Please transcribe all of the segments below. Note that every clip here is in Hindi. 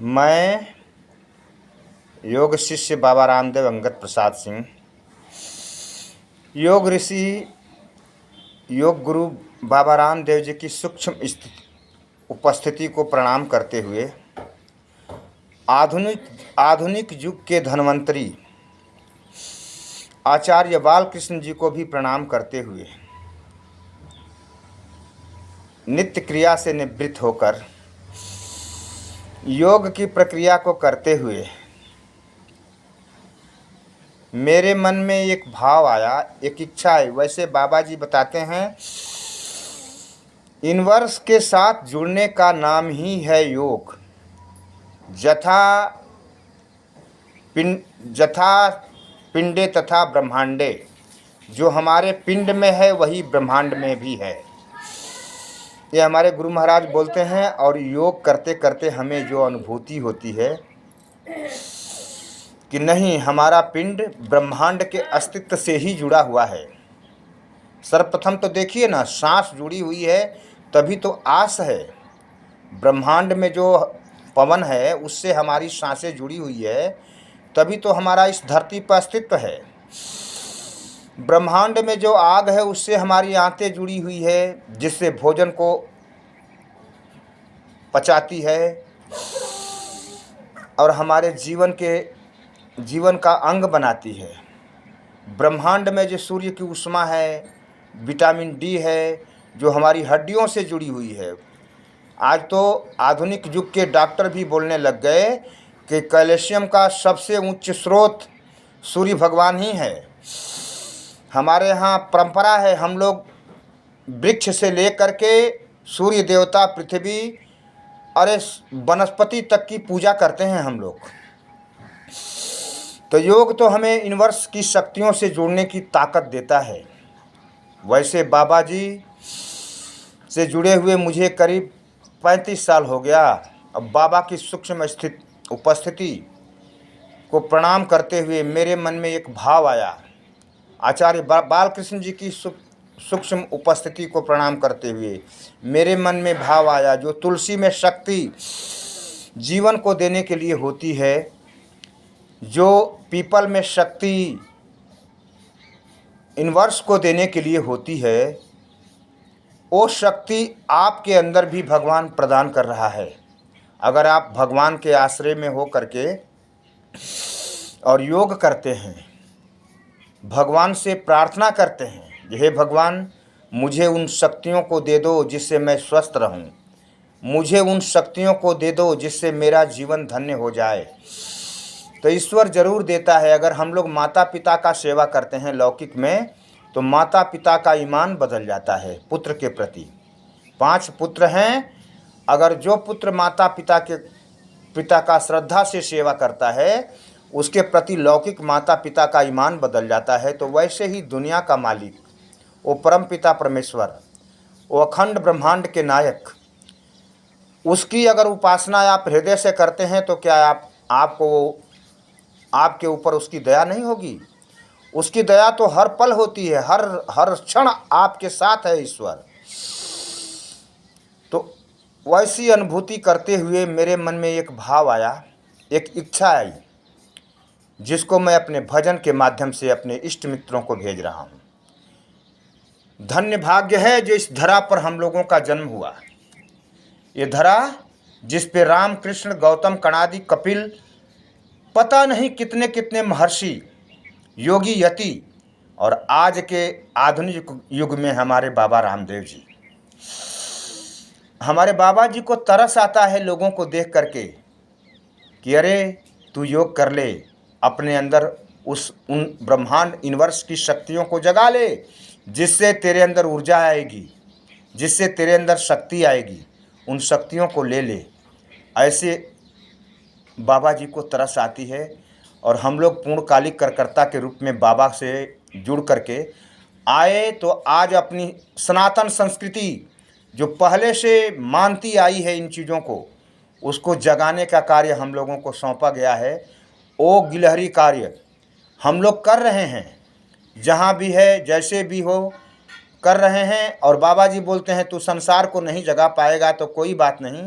मैं योग शिष्य बाबा रामदेव अंगद प्रसाद सिंह, योग ऋषि योग गुरु बाबा रामदेव जी की सूक्ष्म उपस्थिति को प्रणाम करते हुए आधुनिक युग के धन्वंतरी आचार्य बालकृष्ण जी को भी प्रणाम करते हुए नित्य क्रिया से निवृत्त होकर योग की प्रक्रिया को करते हुए मेरे मन में एक भाव आया, एक इच्छा आई। वैसे बाबा जी बताते हैं यूनिवर्स के साथ जुड़ने का नाम ही है योग। जथा पिंडे तथा ब्रह्मांडे, जो हमारे पिंड में है वही ब्रह्मांड में भी है। ये हमारे गुरु महाराज बोलते हैं। और योग करते करते हमें जो अनुभूति होती है कि नहीं, हमारा पिंड ब्रह्मांड के अस्तित्व से ही जुड़ा हुआ है। सर्वप्रथम तो देखिए ना, सांस जुड़ी हुई है तभी तो आस है। ब्रह्मांड में जो पवन है उससे हमारी सांसें जुड़ी हुई है, तभी तो हमारा इस धरती पर अस्तित्व है। ब्रह्मांड में जो आग है उससे हमारी आंतें जुड़ी हुई है, जिससे भोजन को पचाती है और हमारे जीवन का अंग बनाती है। ब्रह्मांड में जो सूर्य की ऊष्मा है, विटामिन डी है, जो हमारी हड्डियों से जुड़ी हुई है। आज तो आधुनिक युग के डॉक्टर भी बोलने लग गए कि कैल्शियम का सबसे उच्च स्रोत सूर्य भगवान ही है। हमारे यहाँ परंपरा है, हम लोग वृक्ष से लेकर के सूर्य देवता, पृथ्वी, अरे वनस्पति तक की पूजा करते हैं हम लोग। तो योग तो हमें यूनिवर्स की शक्तियों से जुड़ने की ताकत देता है। वैसे बाबा जी से जुड़े हुए मुझे करीब 35 साल हो गया। अब बाबा की सूक्ष्म उपस्थिति को प्रणाम करते हुए मेरे मन में एक भाव आया। आचार्य बालकृष्ण जी की सूक्ष्म उपस्थिति को प्रणाम करते हुए मेरे मन में भाव आया, जो तुलसी में शक्ति जीवन को देने के लिए होती है, जो पीपल में शक्ति यूनिवर्स को देने के लिए होती है, वो शक्ति आपके अंदर भी भगवान प्रदान कर रहा है। अगर आप भगवान के आश्रय में हो करके और योग करते हैं, भगवान से प्रार्थना करते हैं, हे भगवान मुझे उन शक्तियों को दे दो जिससे मैं स्वस्थ रहूं, मुझे उन शक्तियों को दे दो जिससे मेरा जीवन धन्य हो जाए, तो ईश्वर ज़रूर देता है। अगर हम लोग माता पिता का सेवा करते हैं लौकिक में, तो माता पिता का ईमान बदल जाता है पुत्र के प्रति। 5 पुत्र हैं, अगर जो पुत्र माता पिता का श्रद्धा से सेवा करता है, उसके प्रति लौकिक माता पिता का ईमान बदल जाता है। तो वैसे ही दुनिया का मालिक, वो परम पिता परमेश्वर, वो अखंड ब्रह्मांड के नायक, उसकी अगर उपासना आप हृदय से करते हैं तो क्या आपके ऊपर उसकी दया नहीं होगी? उसकी दया तो हर पल होती है, हर क्षण आपके साथ है ईश्वर। तो वैसी अनुभूति करते हुए मेरे मन में एक भाव आया, एक इच्छा आई, जिसको मैं अपने भजन के माध्यम से अपने इष्ट मित्रों को भेज रहा हूँ। धन्य भाग्य है जो इस धरा पर हम लोगों का जन्म हुआ। ये धरा जिस पे राम, कृष्ण, गौतम, कणादि, कपिल, पता नहीं कितने कितने महर्षि, योगी, यति, और आज के आधुनिक युग में हमारे बाबा रामदेव जी। हमारे बाबा जी को तरस आता है लोगों को देख करके कि अरे तू योग कर ले, अपने अंदर उन ब्रह्मांड यूनिवर्स की शक्तियों को जगा ले, जिससे तेरे अंदर ऊर्जा आएगी, जिससे तेरे अंदर शक्ति आएगी, उन शक्तियों को ले ले। ऐसे बाबा जी को तरस आती है। और हम लोग पूर्णकालिक कार्यकर्ता के रूप में बाबा से जुड़ करके आए, तो आज अपनी सनातन संस्कृति जो पहले से मानती आई है इन चीज़ों को, उसको जगाने का कार्य हम लोगों को सौंपा गया है। वो गिलहरी कार्य हम लोग कर रहे हैं, जहाँ भी है, जैसे भी हो, कर रहे हैं। और बाबा जी बोलते हैं तू संसार को नहीं जगा पाएगा तो कोई बात नहीं,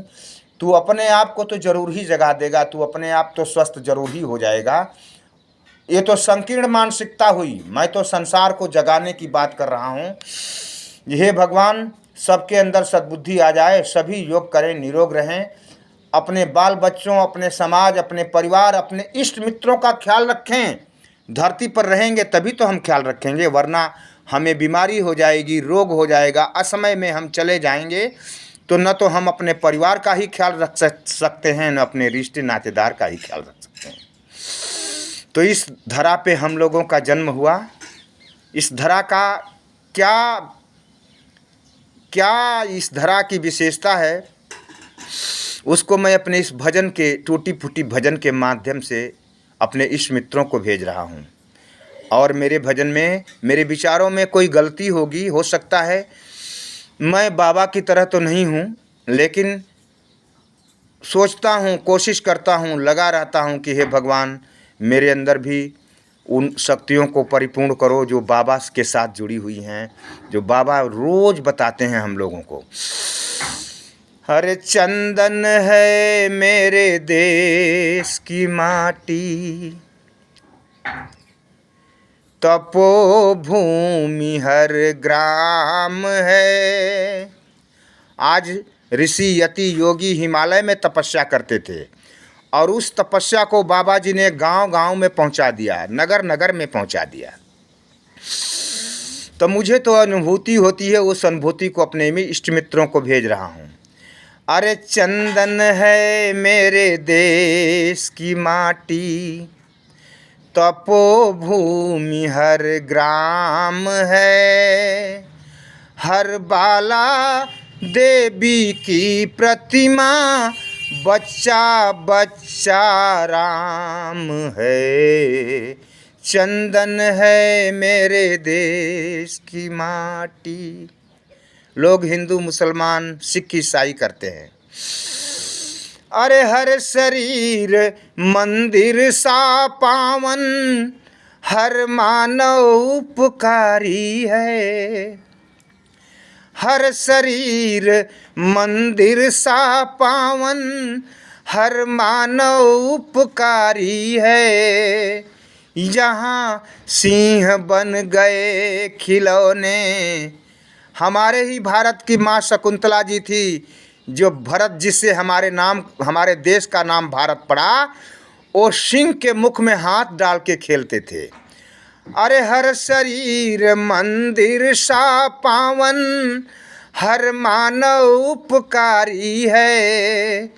तू अपने आप को तो जरूर ही जगा देगा, तू अपने आप तो स्वस्थ जरूर ही हो जाएगा। ये तो संकीर्ण मानसिकता हुई, मैं तो संसार को जगाने की बात कर रहा हूँ। हे भगवान, सबके अंदर सद्बुद्धि आ जाए, सभी योग करें, निरोग रहें, अपने बाल बच्चों, अपने समाज, अपने परिवार, अपने इष्ट मित्रों का ख्याल रखें। धरती पर रहेंगे तभी तो हम ख्याल रखेंगे, वरना हमें बीमारी हो जाएगी, रोग हो जाएगा, असमय में हम चले जाएंगे तो न तो हम अपने परिवार का ही ख्याल रख सकते हैं, न अपने रिश्ते नातेदार का ही ख्याल रख सकते हैं। तो इस धरा पे हम लोगों का जन्म हुआ। इस धरा का क्या क्या इस धरा की विशेषता है, उसको मैं अपने इस भजन के, टूटी फूटी भजन के माध्यम से अपने इष्ट मित्रों को भेज रहा हूँ। और मेरे भजन में, मेरे विचारों में कोई गलती होगी, हो सकता है। मैं बाबा की तरह तो नहीं हूँ, लेकिन सोचता हूँ, कोशिश करता हूँ, लगा रहता हूँ कि हे भगवान, मेरे अंदर भी उन शक्तियों को परिपूर्ण करो जो बाबा के साथ जुड़ी हुई हैं, जो बाबा रोज़ बताते हैं हम लोगों को। हरे चंदन है मेरे देश की माटी, तपोभूमि हर ग्राम है। आज ऋषि यति योगी हिमालय में तपस्या करते थे और उस तपस्या को बाबा जी ने गांव-गांव में पहुंचा दिया, नगर-नगर में पहुंचा दिया। तो मुझे तो अनुभूति होती है, उस अनुभूति को अपने में इष्ट मित्रों को भेज रहा हूं। अरे चंदन है मेरे देश की माटी, तपोभूमि हर ग्राम है। हर बाला देवी की प्रतिमा, बच्चा बच्चा राम है। चंदन है मेरे देश की माटी। लोग हिंदू, मुसलमान, सिख, ईसाई करते हैं। अरे हर शरीर मंदिर सा पावन, हर मानव उपकारी है। हर शरीर मंदिर सा पावन, हर मानव उपकारी है। यहाँ सिंह बन गए खिलौने। हमारे ही भारत की माँ शकुंतला जी थी, जो भरत जिससे हमारे देश का नाम भारत पड़ा, वो सिंह के मुख में हाथ डाल के खेलते थे। अरे हर शरीर मंदिर सा पावन, हर मानव उपकारी है।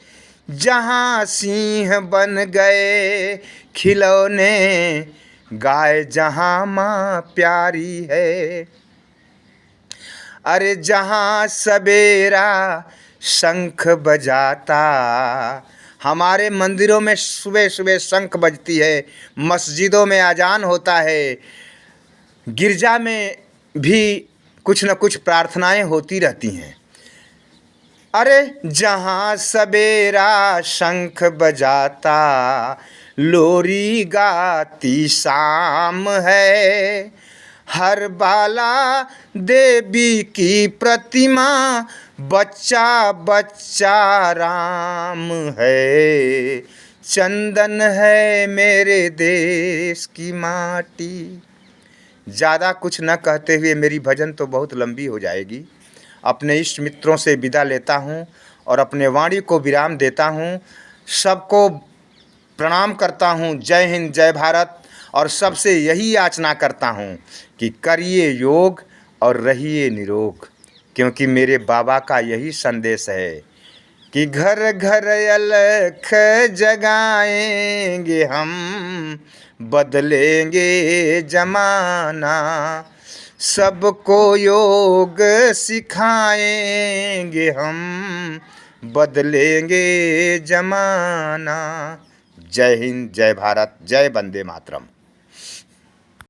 जहाँ सिंह बन गए खिलौने, गाय जहाँ माँ प्यारी है। अरे जहाँ सवेरा शंख बजाता, हमारे मंदिरों में सुबह सुबह शंख बजती है, मस्जिदों में अजान होता है, गिरजा में भी कुछ न कुछ प्रार्थनाएं होती रहती हैं। अरे जहाँ सवेरा शंख बजाता, लोरी गाती शाम है। हर बाला देवी की प्रतिमा, बच्चा बच्चा राम है। चंदन है मेरे देश की माटी। ज़्यादा कुछ न कहते हुए, मेरी भजन तो बहुत लंबी हो जाएगी। अपने इष्ट मित्रों से विदा लेता हूँ और अपने वाणी को विराम देता हूँ। सबको प्रणाम करता हूँ। जय हिंद, जय भारत। और सबसे यही याचना करता हूँ कि करिए योग और रहिए निरोग, क्योंकि मेरे बाबा का यही संदेश है कि घर घर अलख जगाएंगे हम, बदलेंगे जमाना। सबको योग सिखाएंगे हम, बदलेंगे जमाना। जय हिंद, जय भारत, जय वंदे मातरम।